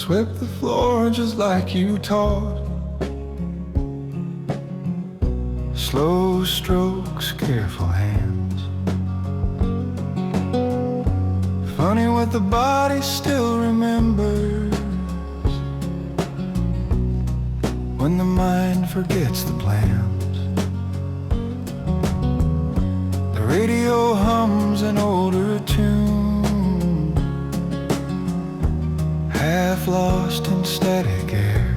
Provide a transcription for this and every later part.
swept the floor just like you taught. Slow strokes, careful hands. Funny what the body still remembers when the mind forgets the plans. The radio hums an older tune, half lost in static air.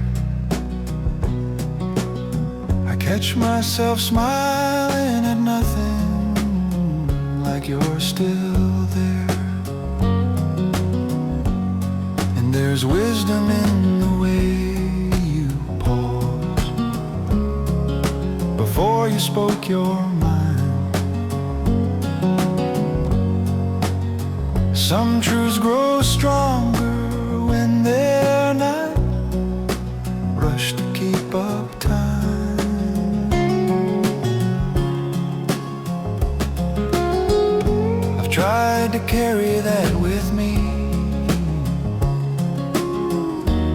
I catch myself smiling at nothing, like you're still there. And there's wisdom in the way you pause before you spoke your mind. Some truths grow stronger when they're not rushed to keep up time. I've tried to carry that with me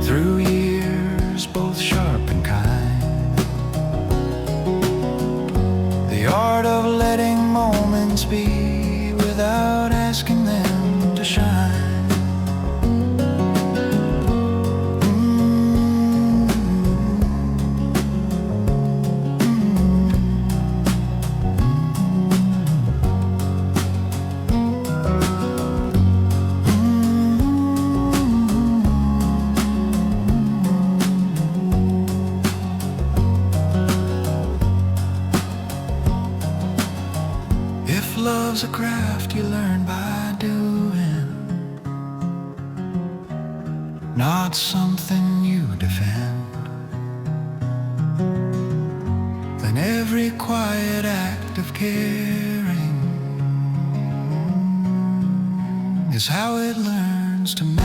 through years both sharp and kind. The art of letting moments be without asking them to shine. Love's a craft you learn by doing, not something you defend. Then every quiet act of caring is how it learns to mend.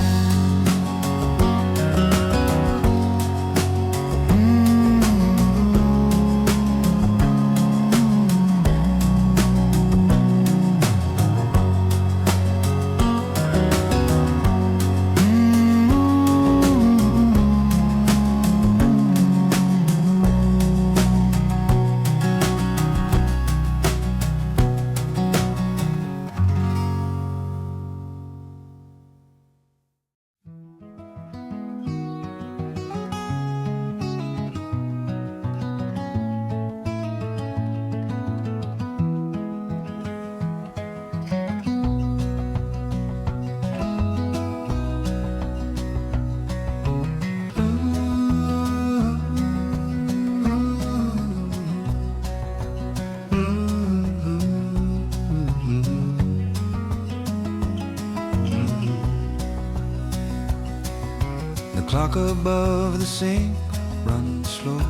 The clock above the sink runs slow.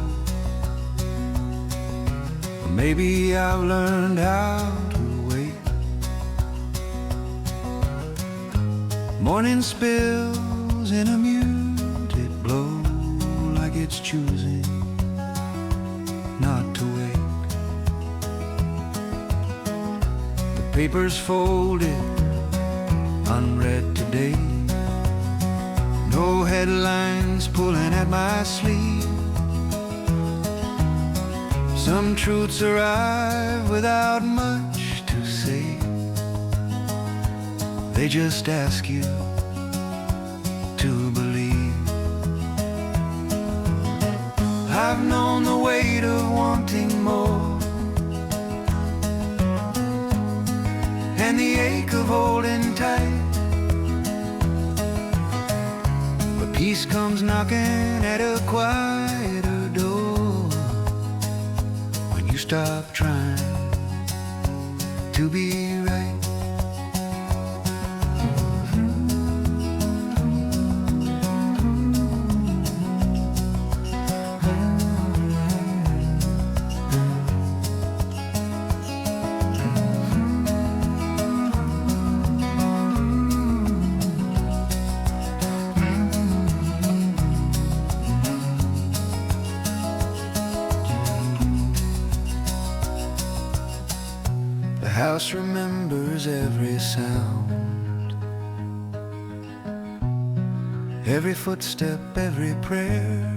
Or maybe I've learned how to wait. Morning spills in a muted glow, like it's choosing not to wake. The paper's folded, unread today. No headlines pulling at my sleeve. Some truths arrive without much to say. They just ask you to believe. I've known the weight of wanting more, and the ache of holding tight. Peace comes knocking at a quieter door when you stop trying to be right. The house remembers every sound, every footstep, every prayer.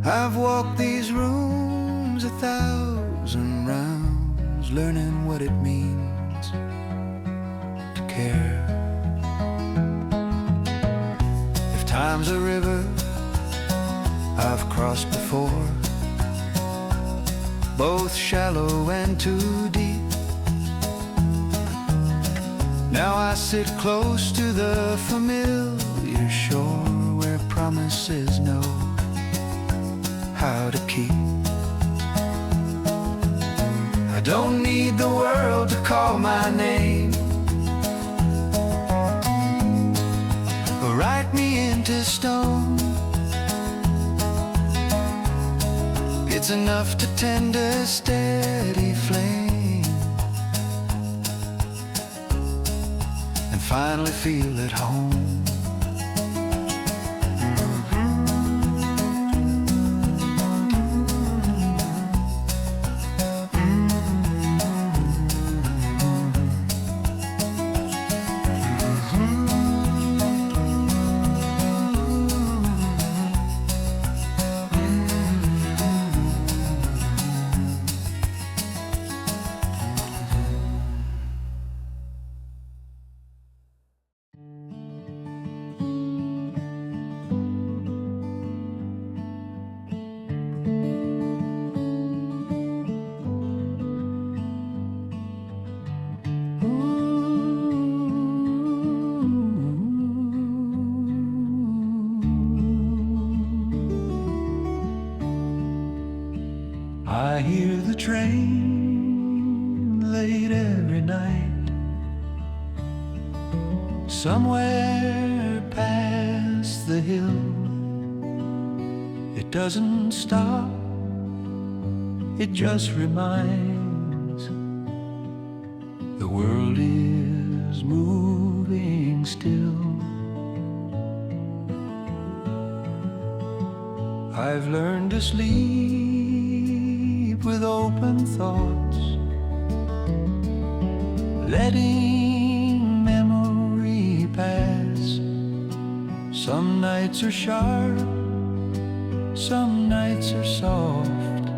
I've walked these rooms 1,000 rounds, learning what it means to care. If time's a river I've crossed before, both shallow and too deep, now I sit close to the familiar shore where promises know how to keep. I don't need the world to call my name or write me into stone. It's enough to tend a steady flame and finally feel at home. I hear the train late every night, somewhere past the hill. It doesn't stop, it just reminds the world is moving still. I've learned to sleep with open thoughts, letting memory pass. Some nights are sharp, some nights are soft,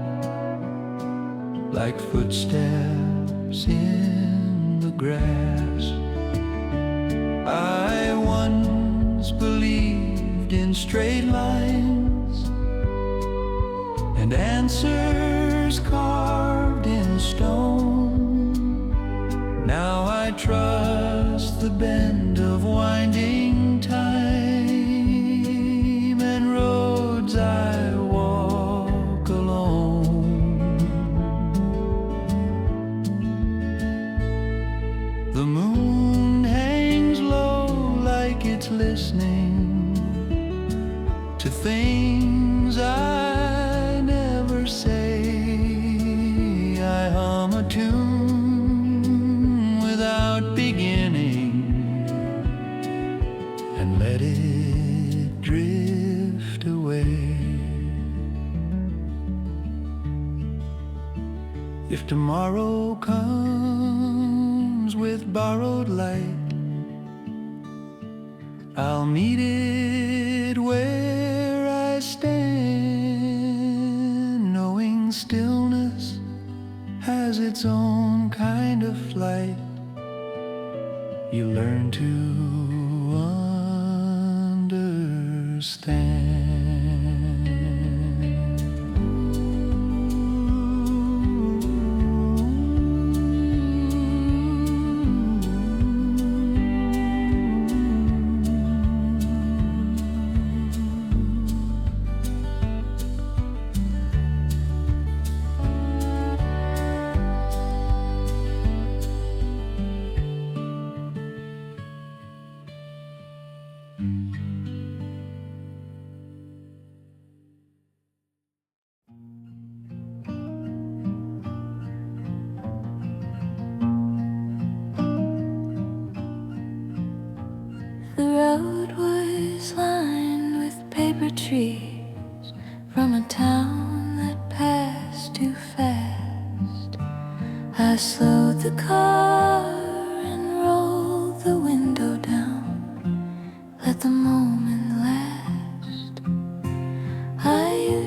like footsteps in the grass. I once believed in straight lines and answers carved in stone. Now I trust the bend of winding time and roads I walk alone. The moon hangs low like it's listening to things I never say. I hum a tune without beginning and let it drift away. If tomorrow comes with borrowed light, I'll meet it where I stand, knowing stillness has its own kind of flight. You learn to understand. The road was lined with paper trees from a town that passed too fast. I slowed the car and rolled the window down.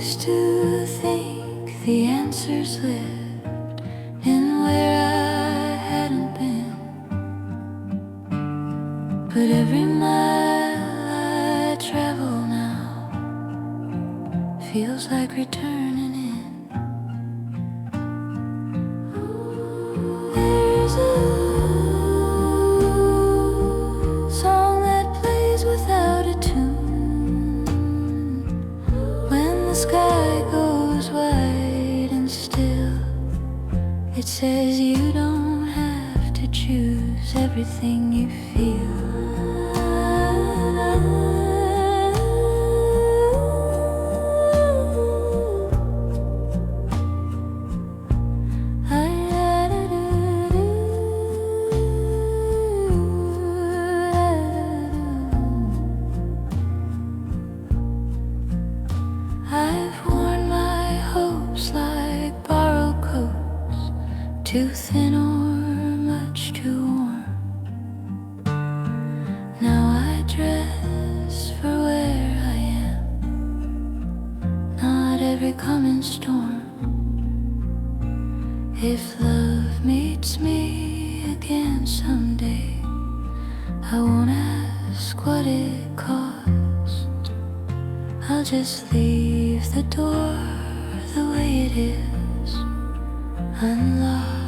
used to think the answers lived in where I hadn't been. But every mile I travel now feels like returning in. There's a song that plays without a tune when the sky goes white and still. It says you don't have to choose everything you feel. I've worn my hopes like borrowed coats, too thin or much too warm. Now I dress for where I am, not every coming storm. If love meets me again someday, I won't ask what it cost. I'll just leave the door the way it is, unlocked.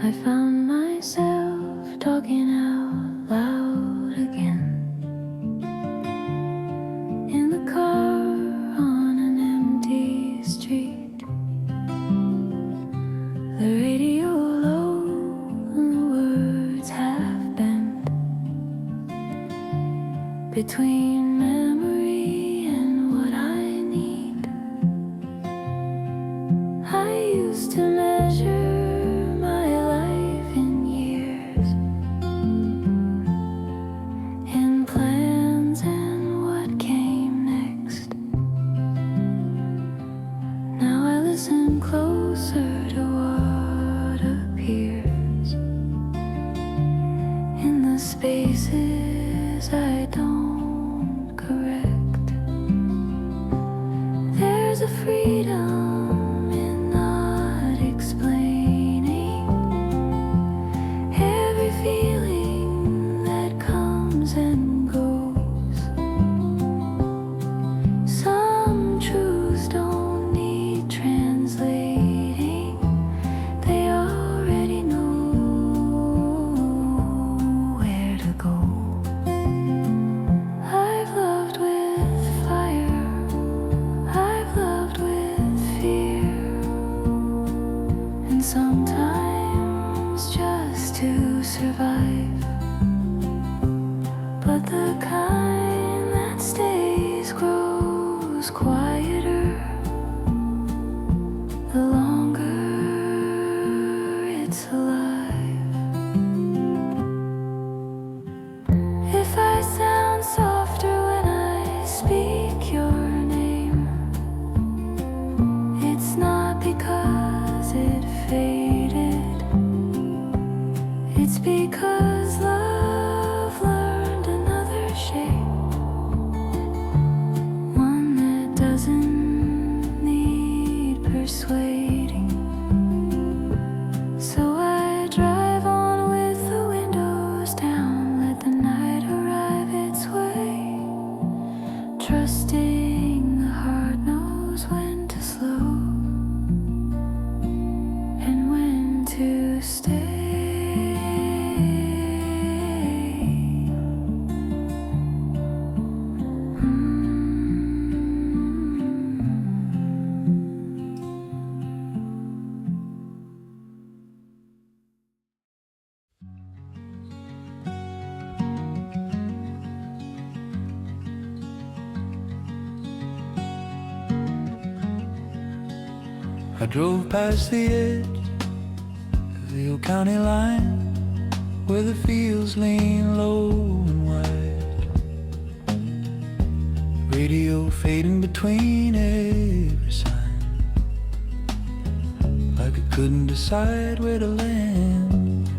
I found myself talking out loud again, in the car on an empty street, the radio low and the words half bent, between memory and what I need. I used to measure closer to what appears in the spaces I don't correct. There's a freedom in not explaining every feeling that comes and goes. Some truths don't need translating, they already know where to go. I've loved with fire, I've loved with fear, and sometimes just to survive. But the kind that stays grows quieter the longer it's alive. If I sound softer when I speak your name, it's not because it faded, it's because love learned another shape, one that doesn't need persuading. So I drive on with the windows down, let the night arrive its way, trusting the heart knows when to slow and when to stay. I drove past the edge little county line where the fields lean low and wide, radio fading between every sign, like it couldn't decide where to land.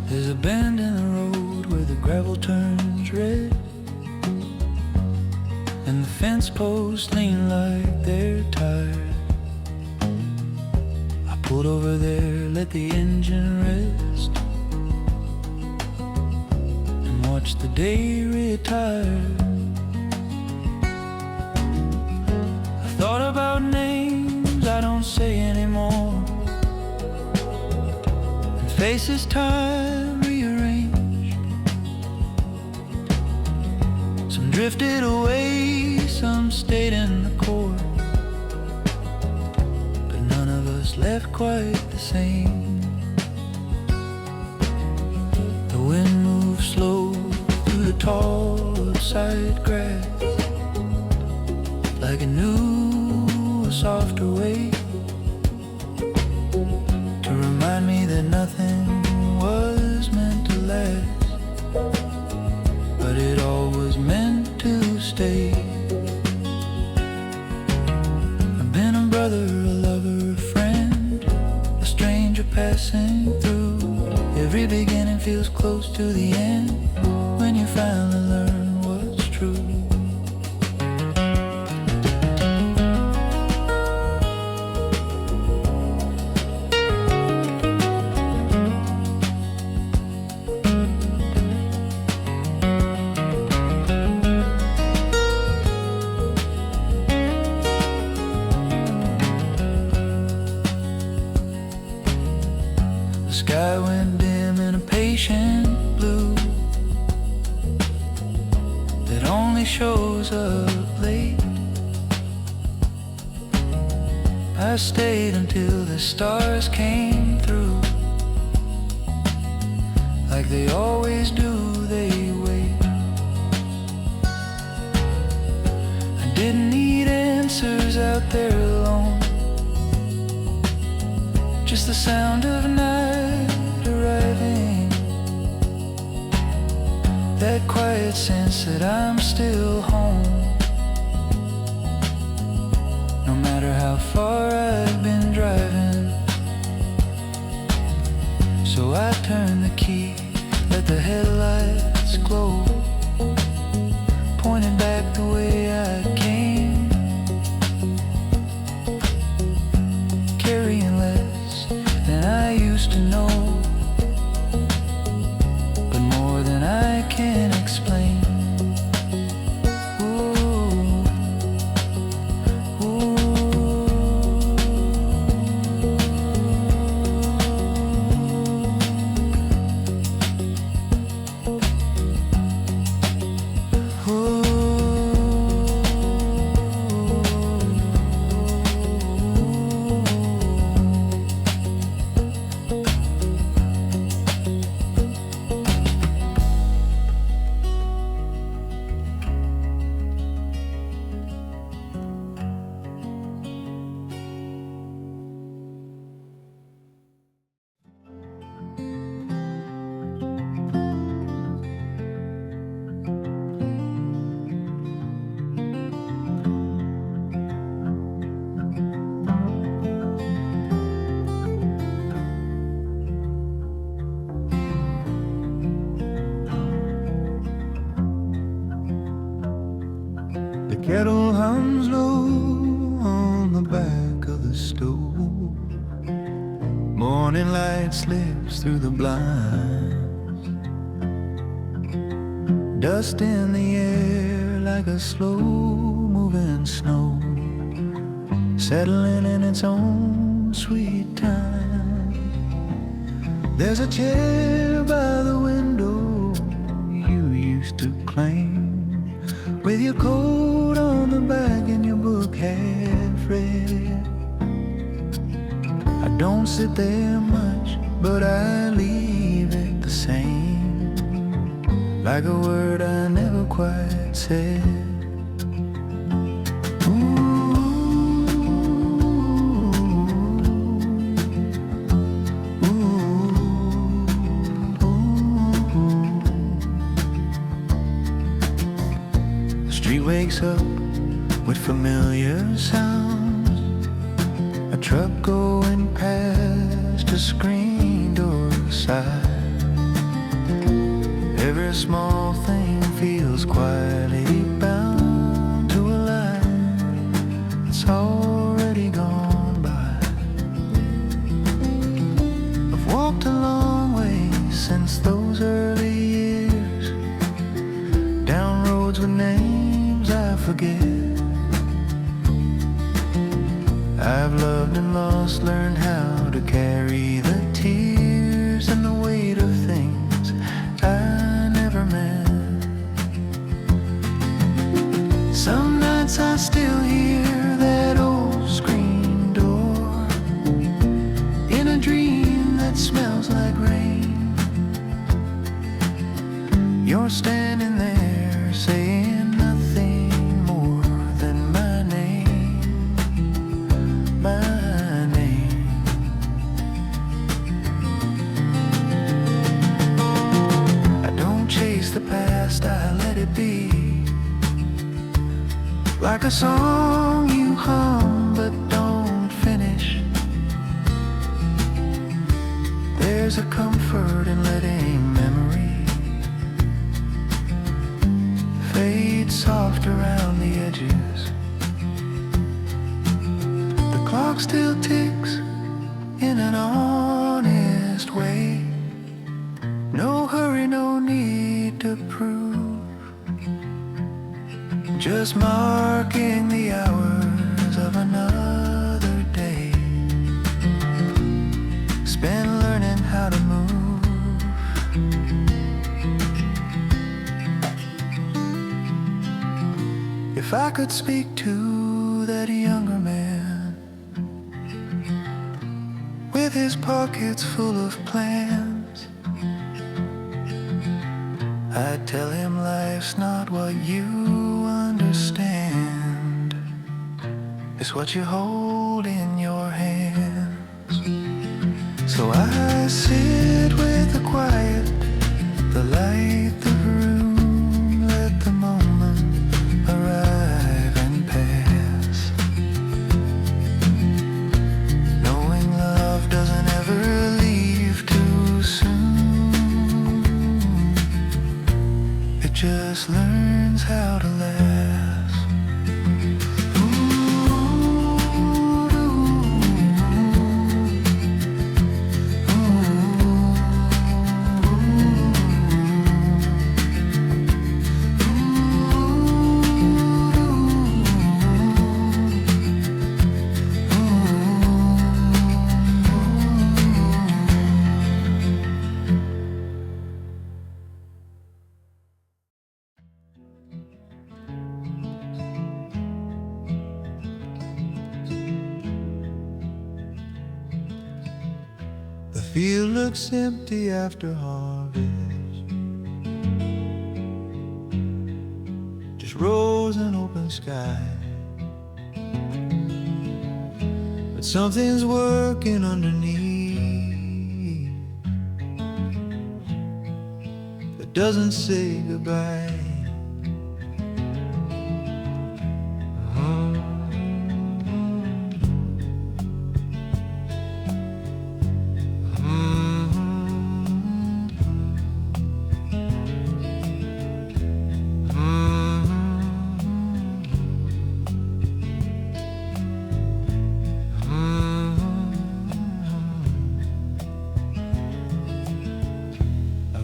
There's a bend in the road where the gravel turns red, and the fence posts lean like they're tired. I pulled over there, let the engine rest, and watched the day retire. I thought about names I don't say anymore, and faces time rearranged. Some drifted away, some stayed in the core, but none of us left quite the same. The wind moved slow through the tall upside grass, like it knew a softer way to remind me that nothing was meant to last, but it all was meant to stay. I've been a brother, a lover, a friend, a stranger passing through. Every beginning feels close to the end when you finally learn what's true. The sky went dim in a patient blue that only shows up late. I stayed until the stars came through, like they always do, they wait. I didn't need answers out there alone, just the sound of night arriving, that quiet sense that I'm still home, no matter how far I've been driving. So I turned the key, let the headlights glow, pointing back the way I came, carrying less than I used to know, but more than I can explain. Ooh, ooh. The kettle hums low on the back of the stove. Morning light slips through the blinds. Dust in the air like a slow-moving snow, settling in its own sweet time. There's a chair by the window you used to claim, with your coat on the back and your book half read. I don't sit there much, but I leave it the same, like a word I never quite said. Ooh, truck going past a screen door side. Every small thing feels quietly bound to a life that's already gone by. I've walked a long way since those early years, down roads with names I forget. I've loved and lost, learned how to carry the tears and the weight of things I never meant. Some nights I still hear that old screen door in a dream that smells like rain. You're standing there saying nothing more than my name, my name. I don't chase the past, I let it be. Like a song you hum but don't finish. There's a comfort in letting memory fade soft around the edges. The clock still ticks in an honest way. No hurry, no need to prove, just marking the hours of another day spent learning how to move. If I could speak to that younger man with his pockets full of plans, I'd tell him life's not what you understand, it's what you hold in your hands. So I sit with the quiet, the light, the room, let the moment arrive and pass, knowing love doesn't ever leave too soon, it just learns how to last. The field looks empty after harvest, just rows and open sky. But something's working underneath that doesn't say goodbye.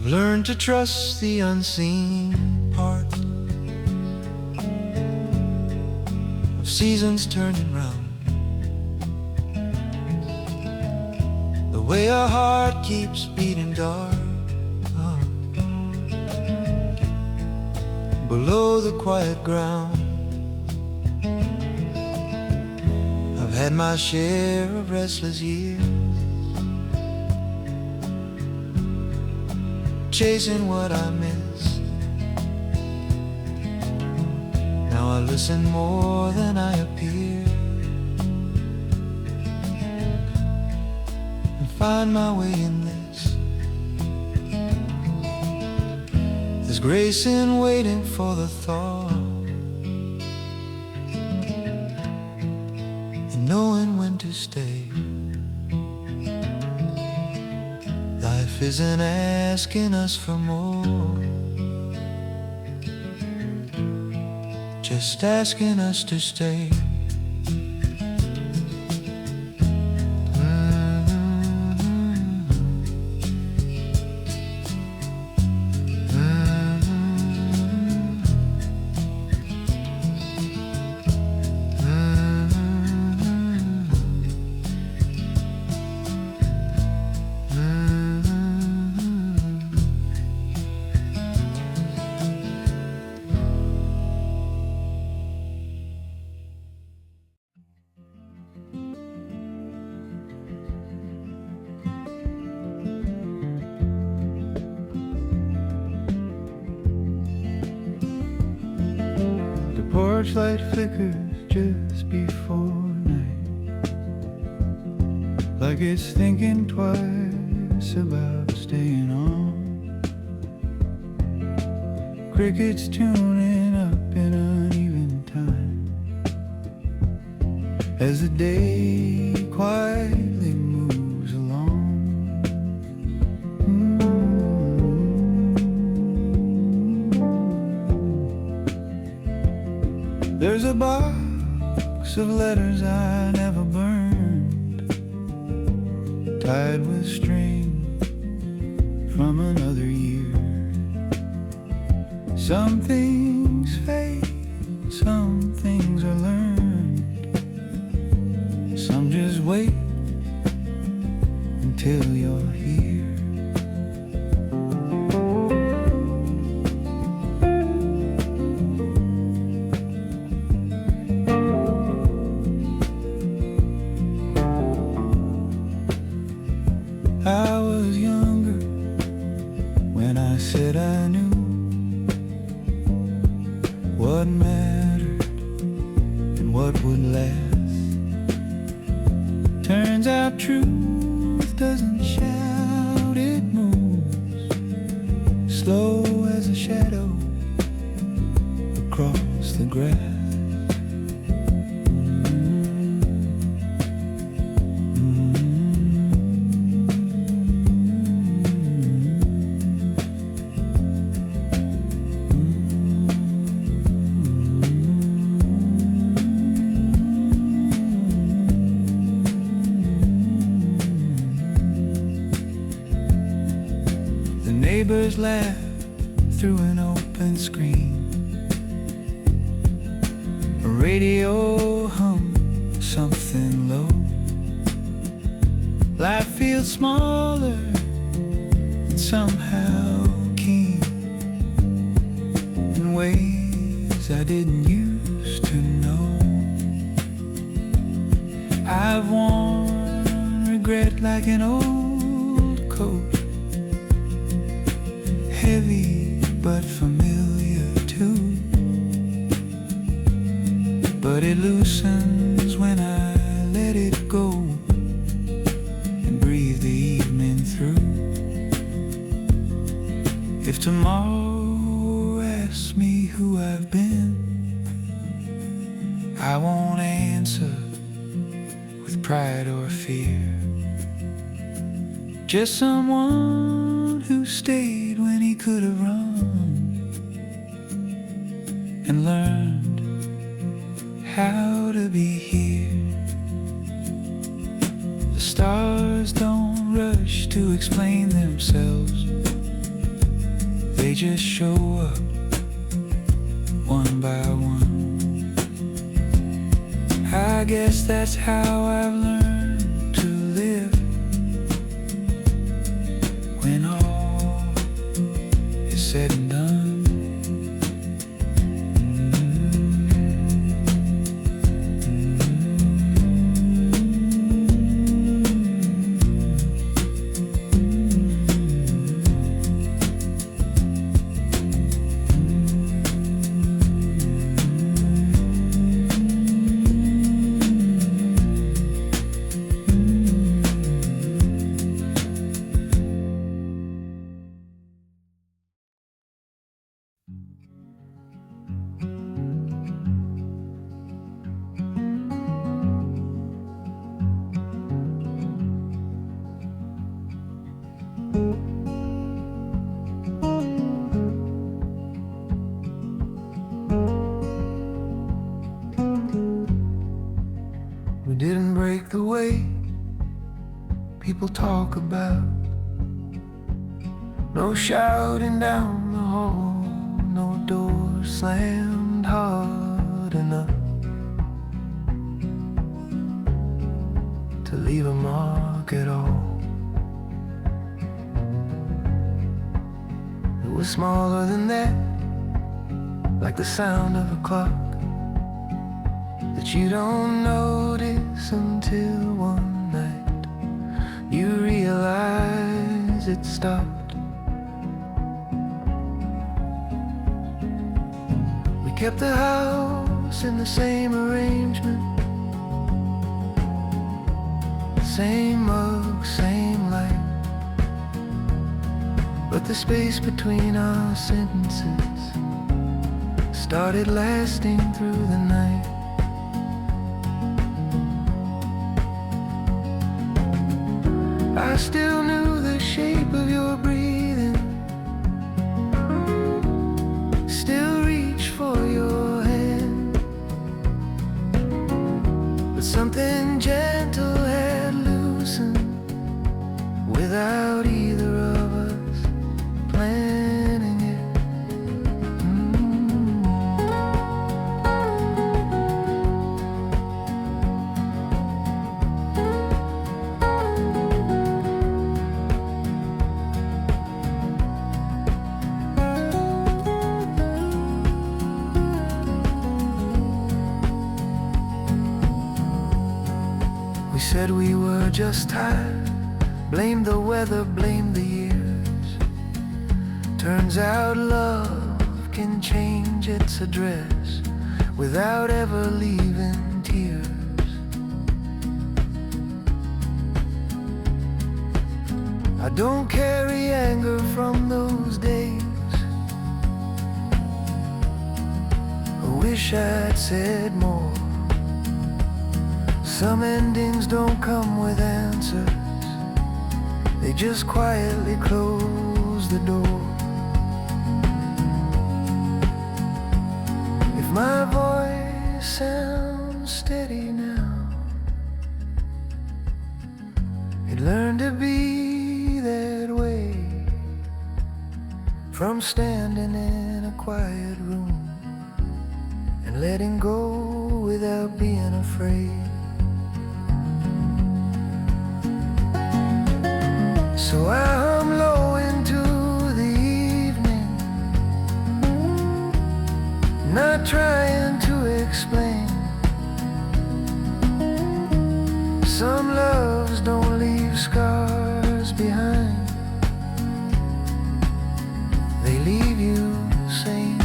Learn to trust the unseen part of seasons turning round, the way our heart keeps beating dark below the quiet ground. I've had my share of restless years, chasing what I miss. Now I listen more than I appear and find my way in this. There's grace in waiting for the thaw and knowing when to stay. Life isn't asking us for more, just asking us to stay. Porch light flickers just before night, like it's thinking twice about staying on. Crickets tuning up in uneven time as the day quietly moves along. There's a box of letters I never burned, tied with string from another year. Some things fade, some things are learned, some just wait until you're here. I was younger when I said I knew what mattered and what would last. Turns out truth doesn't shout, it moves slow as a shadow across the grass. Neighbors laugh through an open screen. A radio hum something low. Life feels smaller and somehow keen in ways I didn't used to know. I've worn regret like an old coat, heavy but familiar too. But it loosens when I let it go and breathe the evening through. If tomorrow asks me who I've been, I won't answer with pride or fear. Just someone who stayed when he could have run and learned how to be here. The stars don't rush to explain themselves, they just show up one by one. I guess that's how I've learned to live when all is said and done. people talk about. No shouting down the hall, no door slammed hard enough to leave a mark at all. It was smaller than that, like the sound of a clock that you don't notice until one night you realize it stopped. We kept the house in the same arrangement, same mug, same light, but the space between our sentences started lasting through the night. I still knew the shape of your breathing, still reach for your hand, but something gentle had loosened without either of us planning it. We said we were just tired, blame the weather, blame the years. Turns out love can change its address without ever leaving tears. I don't carry anger from those days. I wish I'd said more. Some endings don't come with answers, they just quietly close the door. If my voice sounds steady now, it learned to be that way from standing in a quiet room and letting go without being afraid. So I hum low into the evening, not trying to explain. Some loves don't leave scars behind, they leave you sane.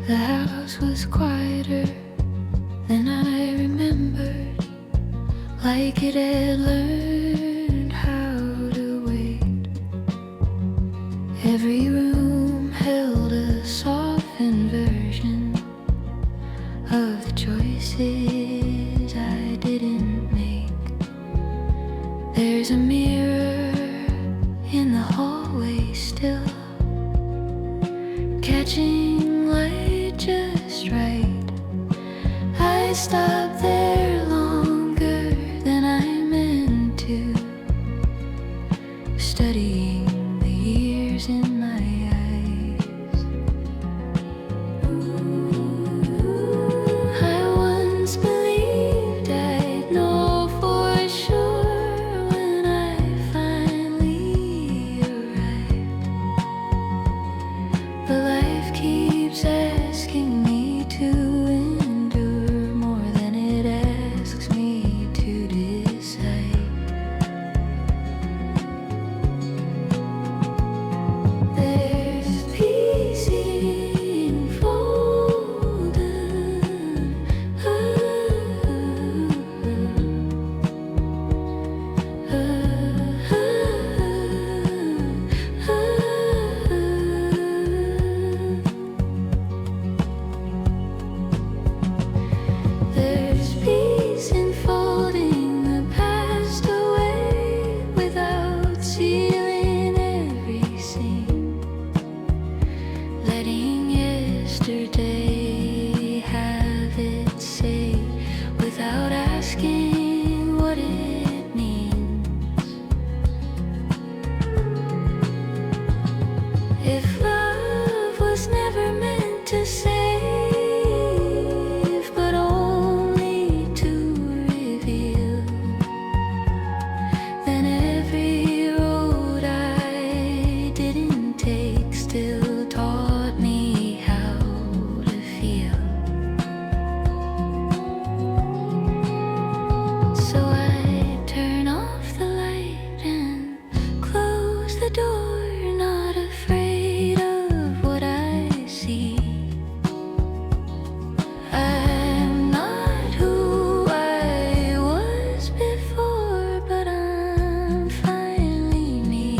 The house was quieter than I remembered, like it had learned how to wait. Every room held a softened version of the choices I didn't make. There's a mirror in the hallway still, catching light just right. I stopped there longer than I meant to, studying the years in my eyes. I once believed I'd know for sure when I finally arrived, but life keeps asking me to endure more than it If love was never meant to save, but only to reveal, then every road I didn't take still taught me how to feel. So I turn off the light and close the door, not afraid of what I see. I'm not who I was before, but I'm finally me.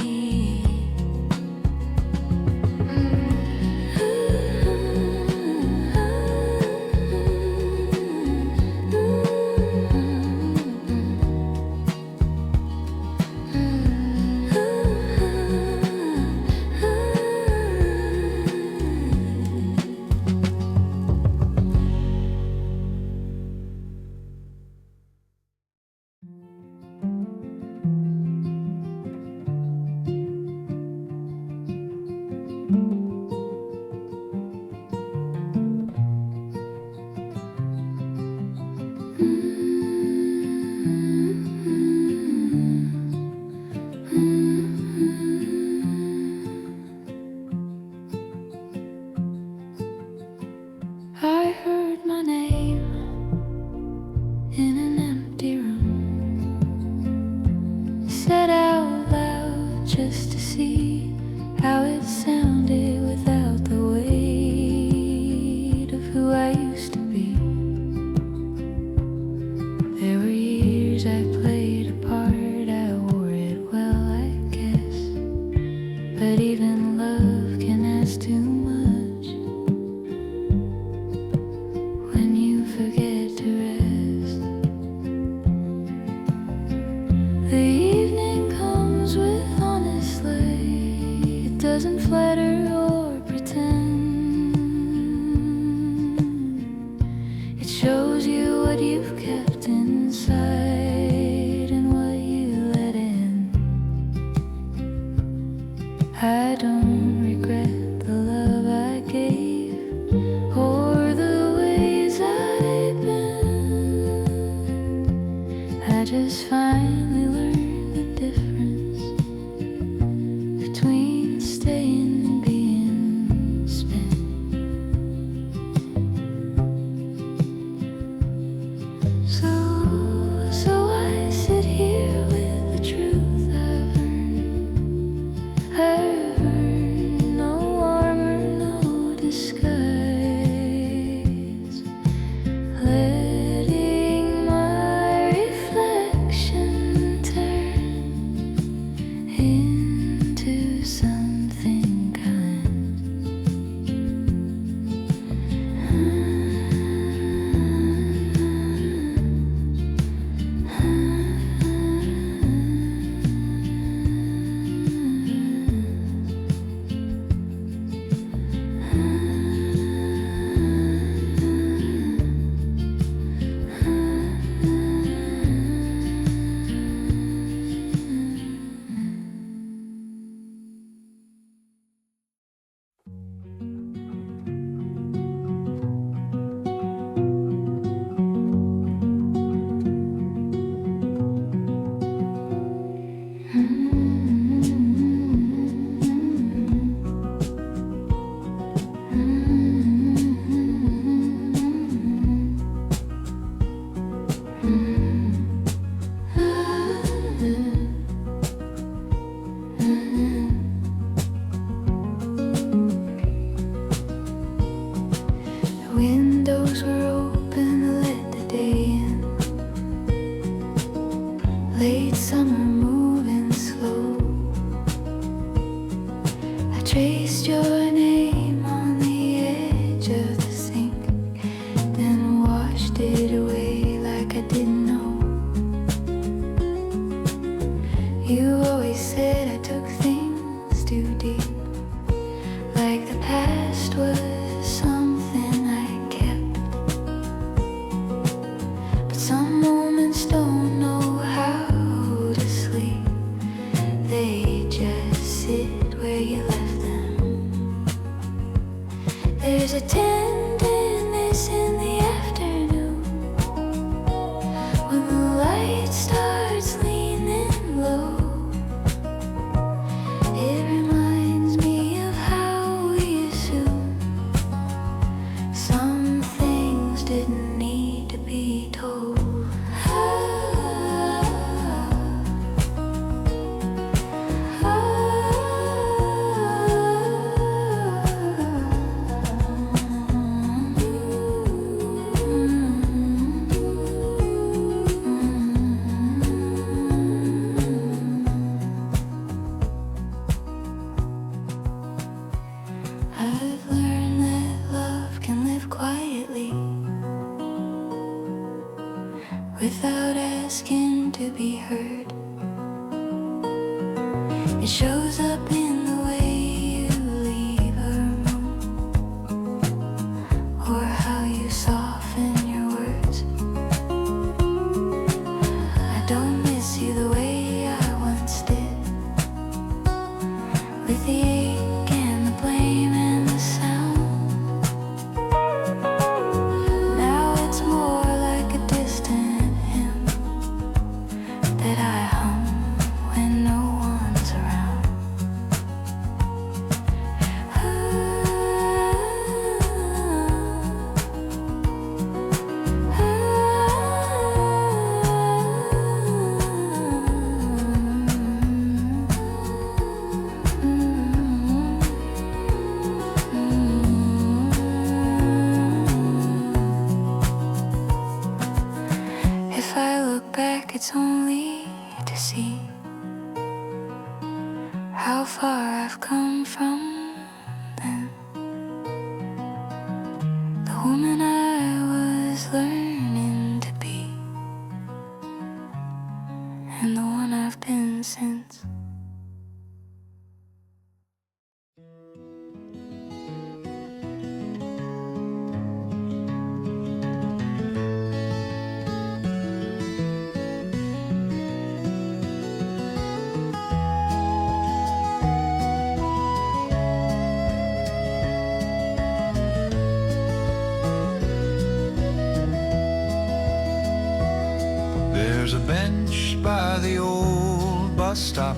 I heard my name in an empty room, said out loud just to see how it sounded without the weight of who I used to be. There were years I played a part, I wore it well, I guess, but even love can ask too much when you forget to rest. The evening comes with honest light, it doesn't flatter or pretend. It shows you what you've kept inside and what you let in. I don't regret the love I gave or the ways I've been. I just finally learned the difference between staying and being spent. So I sit here with the truth I've earned, no armor, no disguise, letting my reflection turn into something kind. The windows were open to let the day in. Late summer moving slow. I traced your name on the edge of the sink, then washed it away like I didn't know. You always said I took things too deep, like the past was something I kept. But some moments don't know how to sleep, they just sit where you left them. There's a tenderness in the afternoon when the light starts leaning low. It reminds me of how we assume some things didn't need to be told. I've learned that love can live quietly without asking to be heard. It shows up in the way you leave a room, or how you soften your words. I don't miss you the way I once did, with the ache and the blame and the sound. Now it's more like a distant hymn that I hum when no one's around. If I look back, it's only to see how far I've come from then. The woman I was learning to be, and the one I've been since. There's a bench by the old bus stop,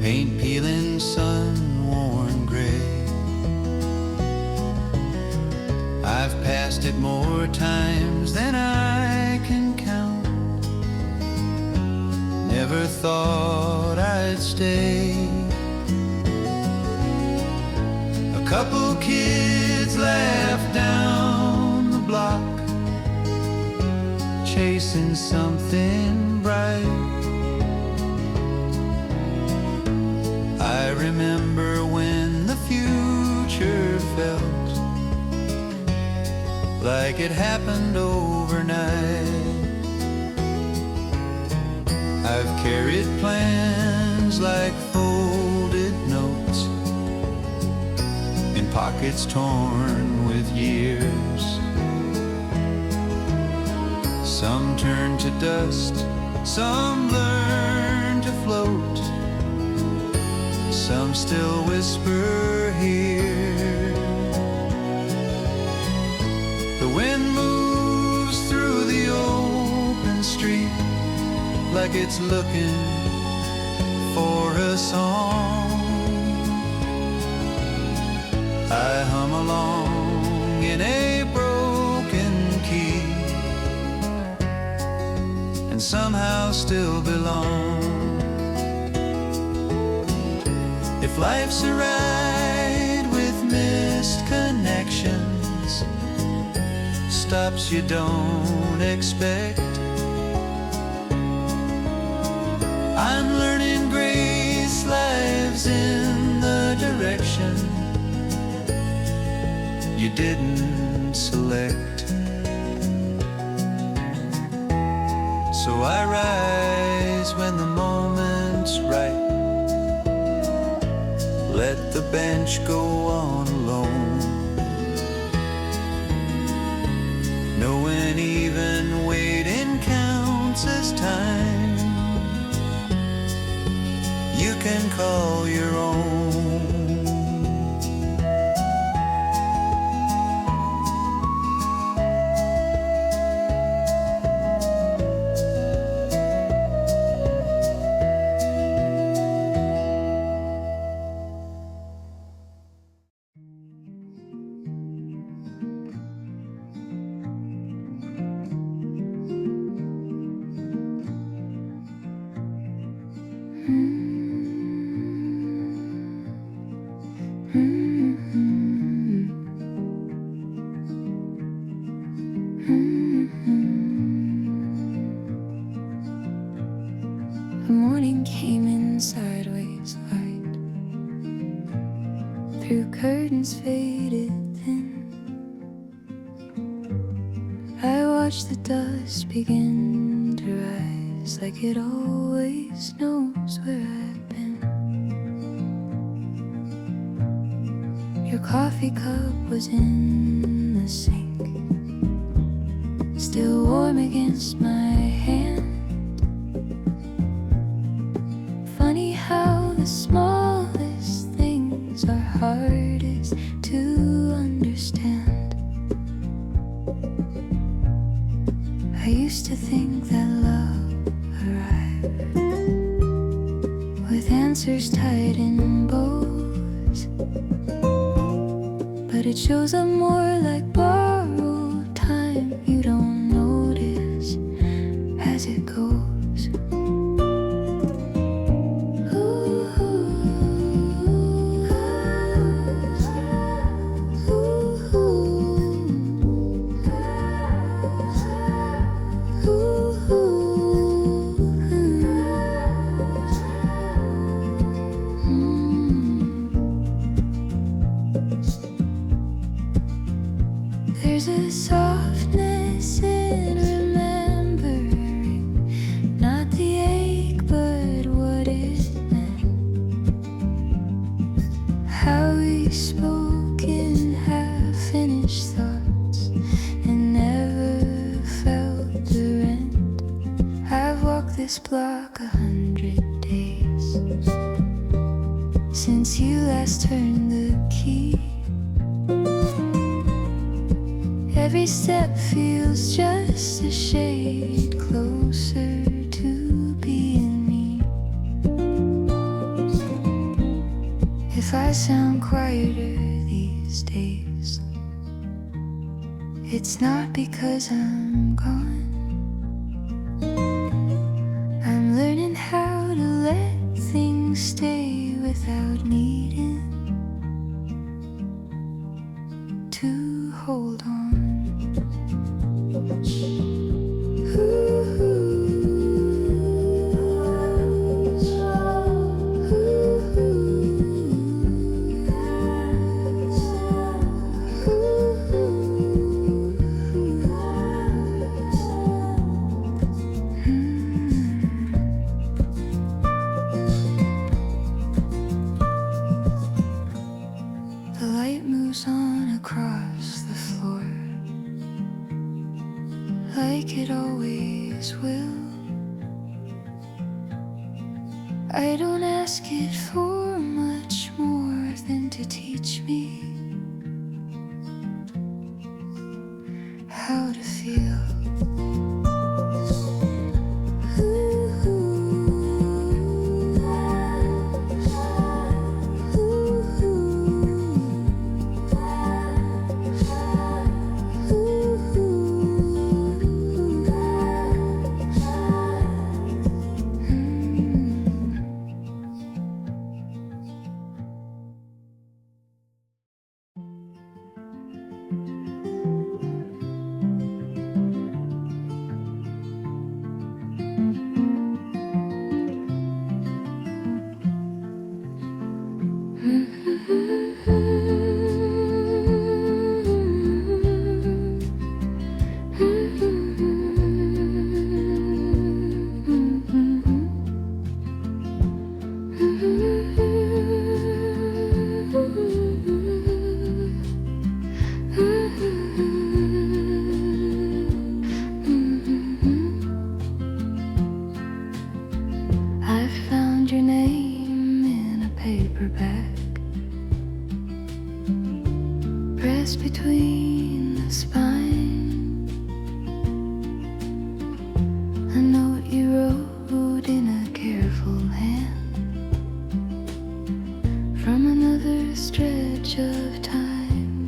paint peeling, sun-worn gray. I've passed it more times than I can count. Never thought I'd stay. A couple kids laugh down the block, chasing something bright. I remember when the future felt like it happened overnight. I've carried plans like folded notes in pockets torn with years. Some turn to dust, some learn to float, some still whisper here. The wind moves through the open street like it's looking for a song. I hum along in a broken key, and somehow still belong. If life's a ride with missed connections, stops you don't expect, I'm learning grace lives in the direction you didn't select. So I rise when the moment's right, let the bench go on alone, knowing even waiting counts as time you can call your own. came in sideways light through curtains faded thin. I watched the dust begin to rise, like it always knows where I've been. Your coffee cup was in the sink, still warm against my hand. Funny how the smallest things are hardest to understand. I used to think that love arrived with answers tied in bows, but it shows up more like borrowed time. You don't notice as it goes. There's a softness in remembering, not the ache, but what it meant. How we spoke in half-finished thoughts and never felt the rent. I've walked this block 100 days since you last turned the key. Every step feels just a shade closer to being me. If I sound quieter these days, it's not because I'm gone. I'm learning how to let things stay without needing to hold on. The light moves on across the floor, like it always will. I don't ask it for much more than to teach me how to feel. I found your name in a paper bag, pressed between the spine. A note you wrote in a careful hand from another stretch of time.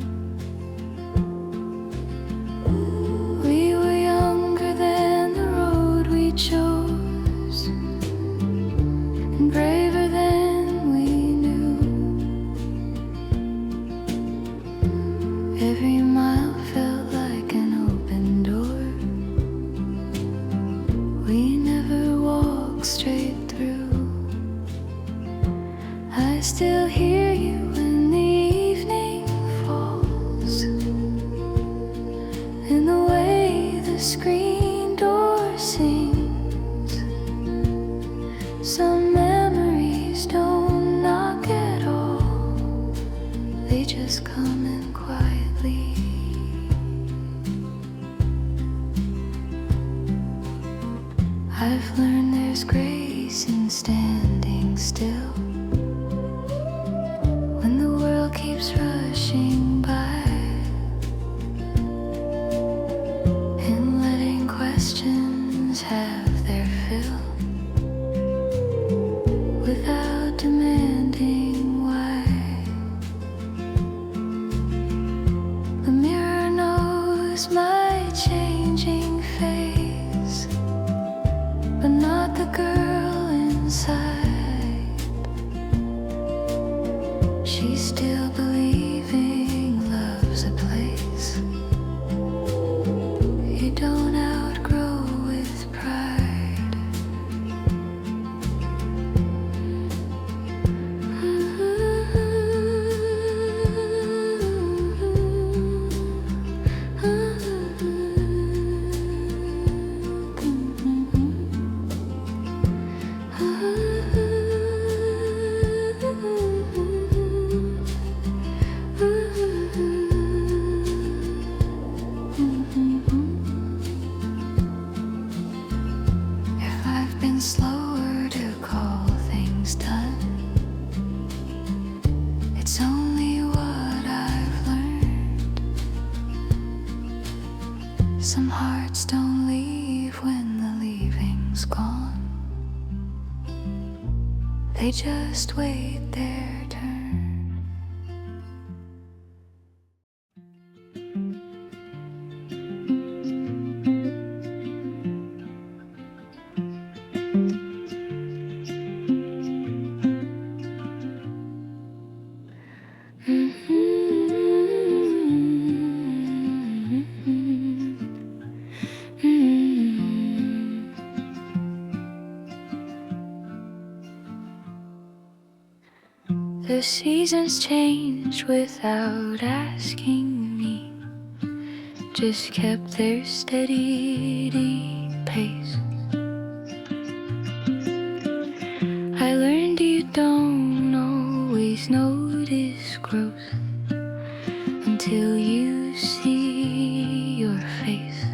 We were younger than the road we chose, and braver than we knew. Every mile felt like an open door we never walked straight through. I still hear you when the evening falls, in the way the screen door sings. Some memories don't knock at all, they just come in quietly. I've learned there's grace in standing still when the world keeps rushing by, and letting questions have their fill without demanding why. The mirror knows my changing face, but not the girl inside. She's still believing love's a place you don't outgrow with pride. If I've been slower to call things done, it's only what I've learned. Some hearts don't leave when the leaving's gone, they just wait their turn. The seasons changed without asking me, just kept their steady pace. I learned you don't always notice growth until you see your face.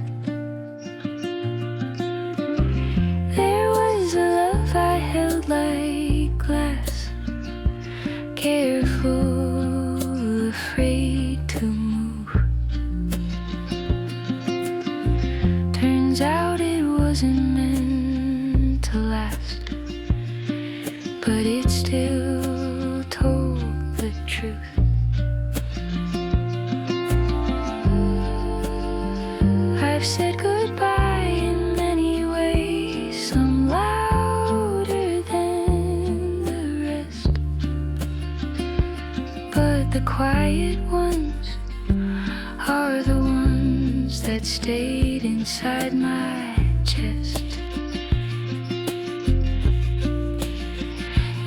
There was a love I held like glass, careful, afraid to move. Turns out it wasn't meant to last, but it still told the truth. I've said goodbye in many ways, some louder than the rest, but the quiet ones are the ones that stayed inside my chest.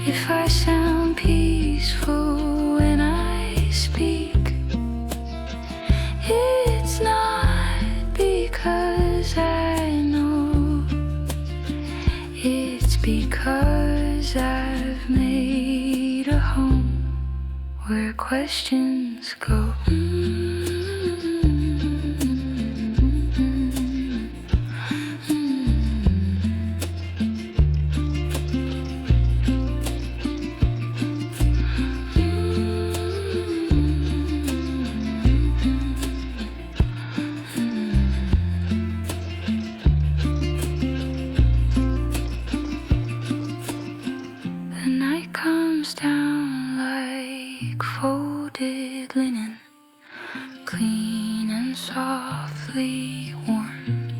If I sound peaceful when I speak, it's not because I know, it's because I've made a home where questions go. The night comes down like folded linen, clean and softly worn.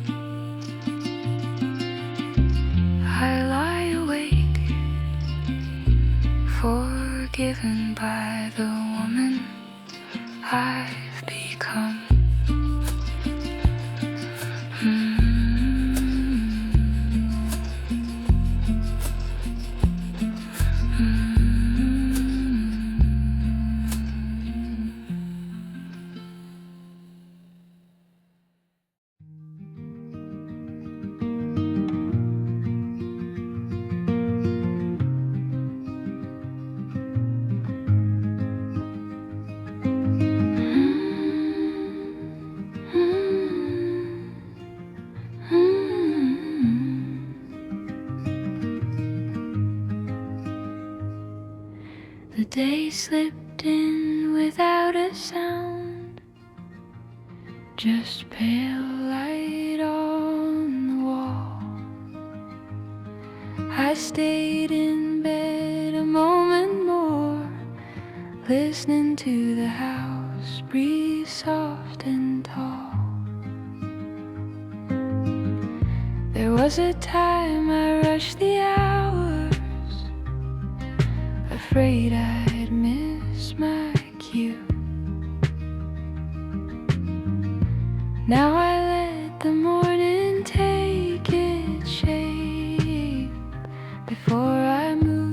I lie awake, forgiven by the woman I've become. The day slipped in without a sound, just pale light on the wall. I stayed in bed a moment more, listening to the house breathe soft and tall. There was a time I rushed the hours, afraid I'd miss my cue. Now I let the morning take its shape before I move.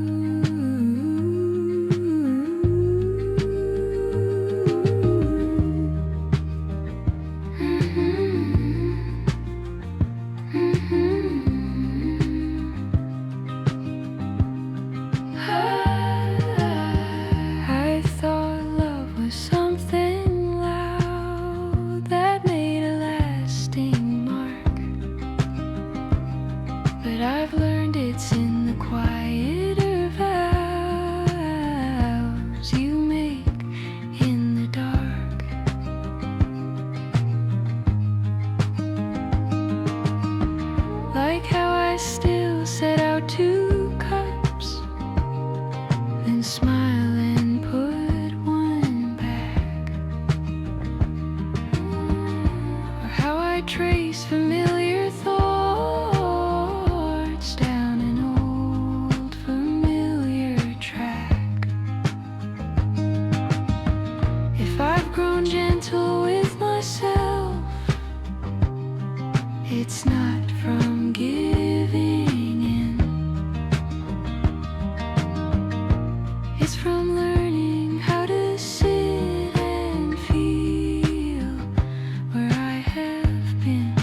I thought love was something loud that made a lasting mark, but I've learned it's in the quieter vows you make in the dark. Like how I still set out 2 cups, then smile and put one back. Or how I trace familiar thoughts down an old familiar track. If I've grown gentle with myself, it's not from giving in, it's from learning how to sit and feel where I have been.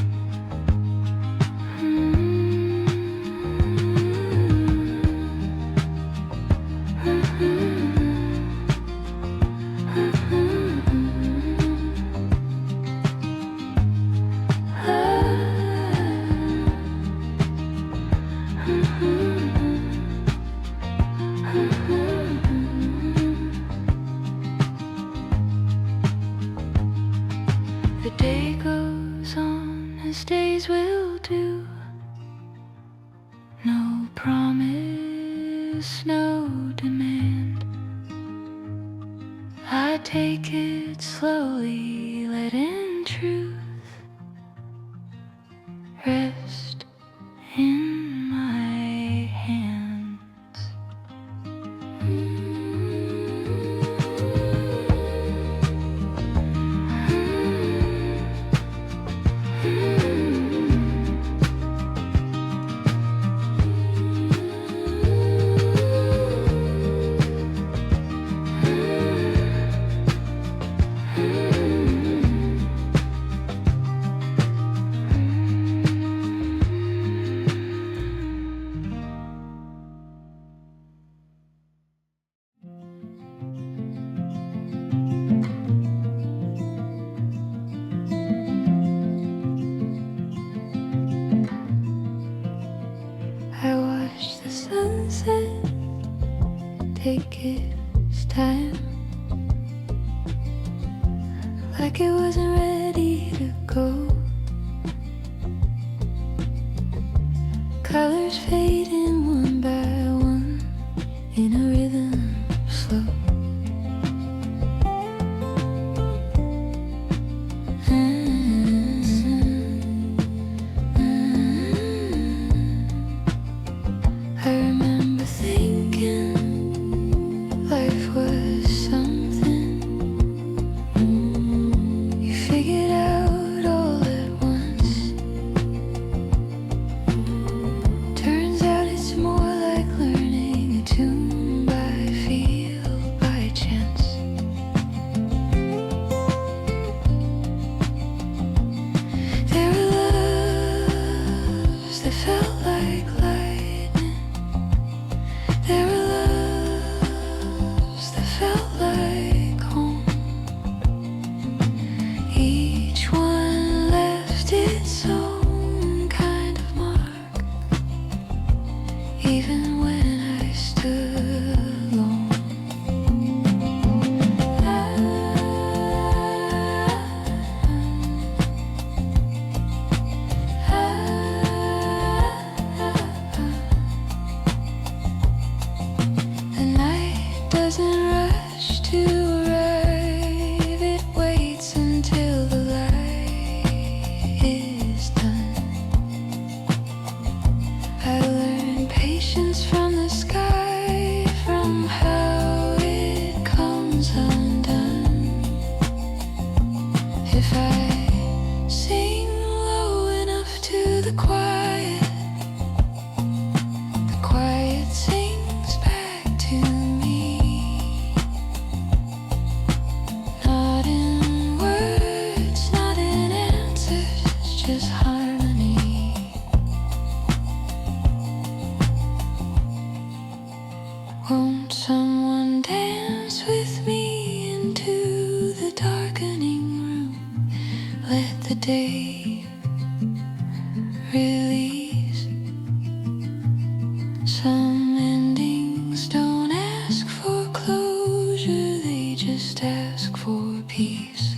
The day goes on as days will do. No promise, no demand. I take it slowly, letting truth rest in my hands. I watch the sunset take its time, like it wasn't ready to go. Colors fading one by one in a rhythm slow. I remember thinking life was something you figured out all at once. Turns out it's more like learning a tune by doesn't rush to arrive, it waits until the light is done. I learned patience from the sky, from how it comes undone. If I sing low enough to the quiet sings back to me. Not in words, not in answers, just harmony. Won't someone dance with me into the darkening room? Let the day release. Some endings don't ask for closure, they just ask for peace.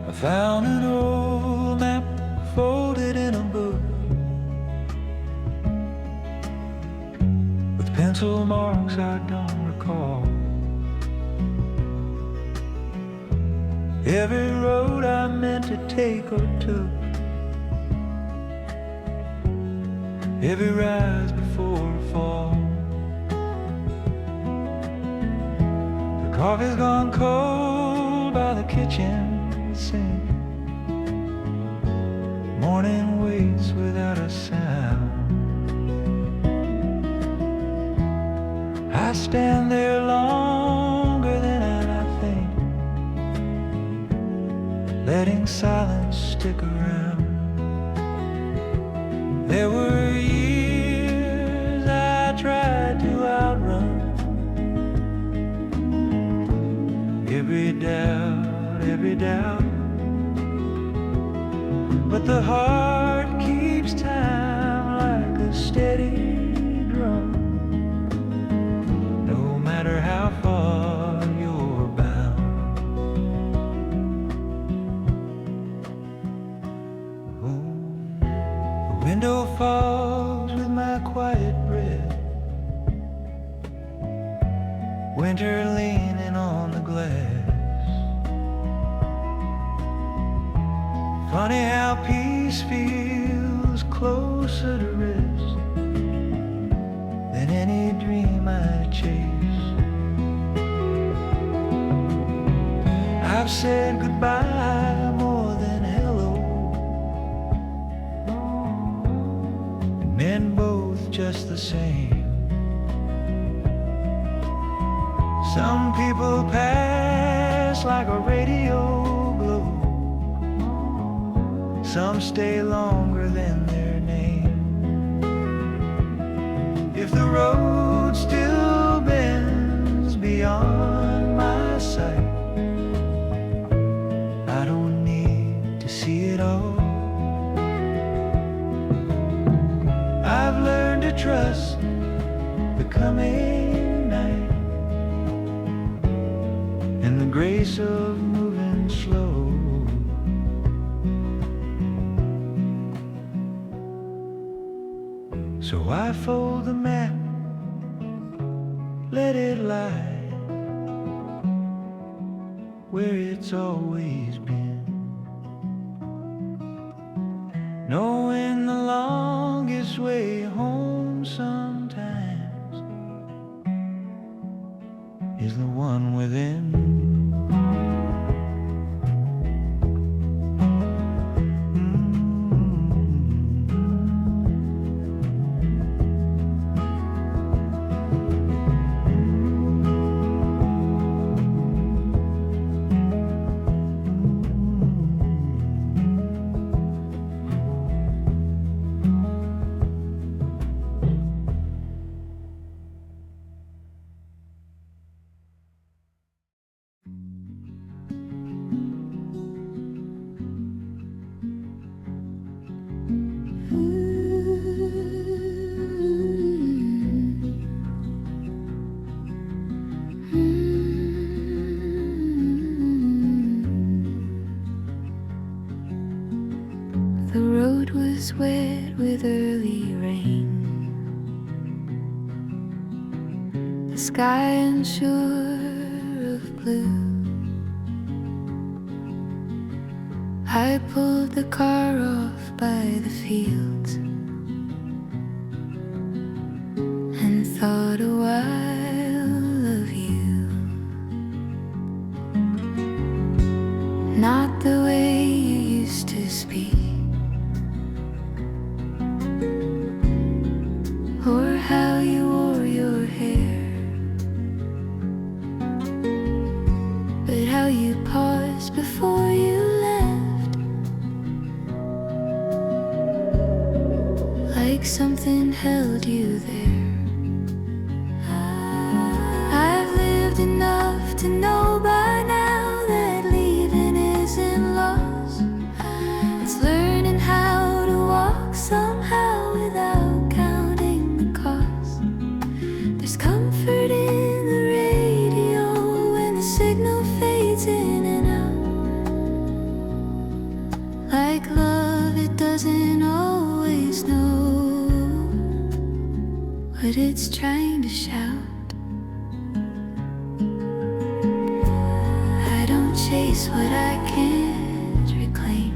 I found an old map folded in a book, with pencil marks I don't recall. Every road I meant to take or took, every rise before a fall. The coffee's gone cold by the kitchen sink, morning waits without a sound. I stand there longer than I think, letting silence stick around. There were years I tried to outrun every doubt, but the heart keeps time like a steady drum. No matter how far you're bound. Oh, the window falls with my quiet breath, winter leaning on the glass. Funny how peace feels closer to rest than any dream I chase. I've said goodbye more than hello, and meant both just the same. Some people pass like a radio globe, some stay longer than their name. If the road still bends beyond my sight, I don't need to see it all. I've learned to trust the coming night and the grace of moving slow. So I fold the map, let it lie where it's always been, knowing the longest way home sometimes is the one within. is wet with early rain. The sky unsure of blue. I pulled the car off by the fields and thought a while of you. Not the way you used to speak, or how you wore your hair, but how you paused before you left, like something held you there. I've lived enough to know by now that leaving isn't loss. It's learning how to walk somehow without counting the cost. There's comfort in the radio when the signal fades in and out. Like love, it doesn't always know what it's trying to shout. I don't chase what I can't reclaim,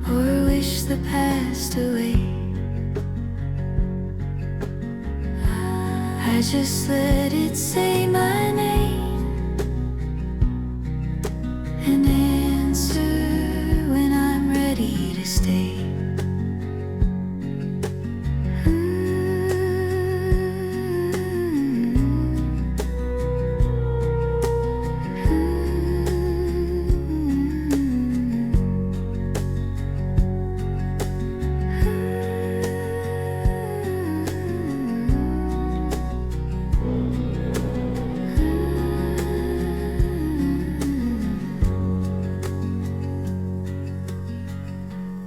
or wish the past away. I just let it say my name and answer when I'm ready to stay.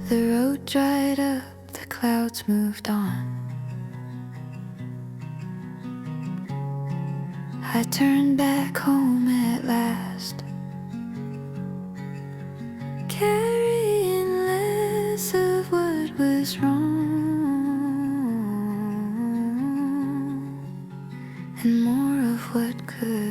The road dried up, the clouds moved on. I turned back home at last, carrying less of what was wrong and more of what could.